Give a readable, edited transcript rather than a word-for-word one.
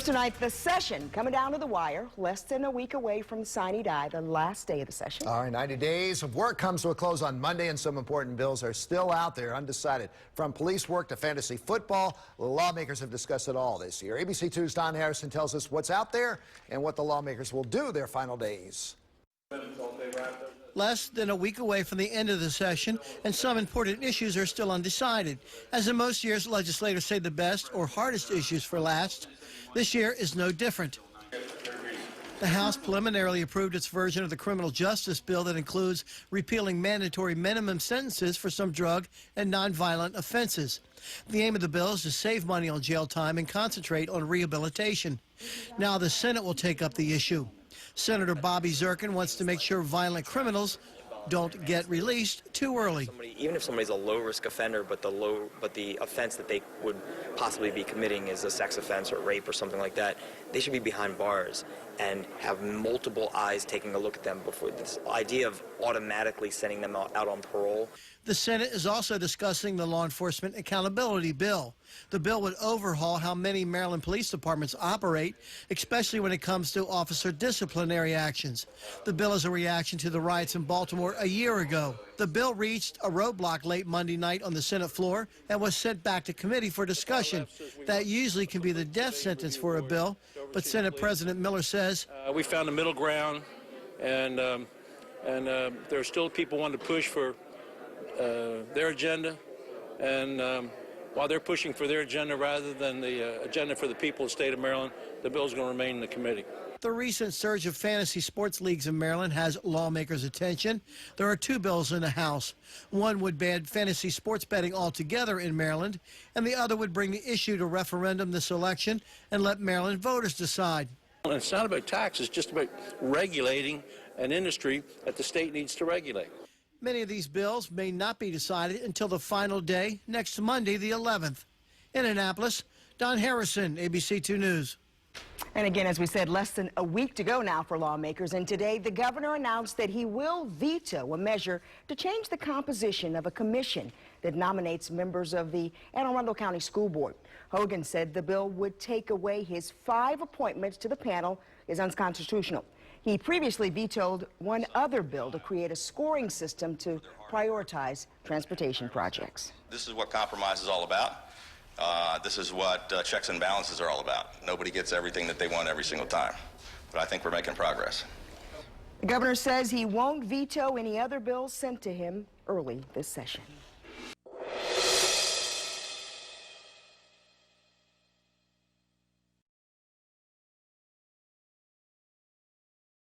Tonight, the session coming down to the wire, less than a week away from sine die, the last day of the session. All right, 90 days of work comes to a close on Monday, and some important bills are still out there undecided. From police work to fantasy football, lawmakers have discussed it all this year. ABC 2's Don Harrison tells us what's out there and what the lawmakers will do their final days. Less than a week away from the end of the session, and some important issues are still undecided. As in most years, legislators say the best or hardest issues for last. This year is no different. The House preliminarily approved its version of the criminal justice bill that includes repealing mandatory minimum sentences for some drug and nonviolent offenses. The aim of the bill is to save money on jail time and concentrate on rehabilitation. Now the Senate will take up the issue. Senator Bobby Zirkin wants to make sure violent criminals don't get released too early. Even if somebody's a low-risk offender, but the offense that they would possibly be committing is a sex offense or rape or something like that, they should be behind bars and have multiple eyes taking a look at them before this idea of automatically sending them out on parole. The Senate is also discussing the law enforcement accountability bill. The bill would overhaul how many Maryland police departments operate, especially when it comes to officer disciplinary actions. The bill is a reaction to the riots in Baltimore a year ago. The bill reached a roadblock late Monday night on the Senate floor and was sent back to committee for discussion. That usually can be the death sentence for a bill, but Senate President Miller says, we found a middle ground, and there are still people wanting to push for their agenda, and while they're pushing for their agenda rather than the agenda for the people of the state of Maryland, the bill is going to remain in the committee. The recent surge of fantasy sports leagues in Maryland has lawmakers' attention. There are two bills in the House. One would ban fantasy sports betting altogether in Maryland, and the other would bring the issue to referendum this election and let Maryland voters decide. It's not about taxes, it's just about regulating an industry that the state needs to regulate. Many of these bills may not be decided until the final day, next Monday, the 11th. In Annapolis, Don Harrison, ABC 2 News. And again, as we said, less than a week to go now for lawmakers. And today, the governor announced that he will veto a measure to change the composition of a commission that nominates members of the Anne Arundel County School Board. Hogan said the bill would take away his 5 appointments to the panel is unconstitutional. He previously vetoed one other bill to create a scoring system to prioritize transportation projects. This is what compromise is all about. This is what checks and balances are all about. Nobody gets everything that they want every single time. But I think we're making progress. The governor says he won't veto any other bills sent to him early this session.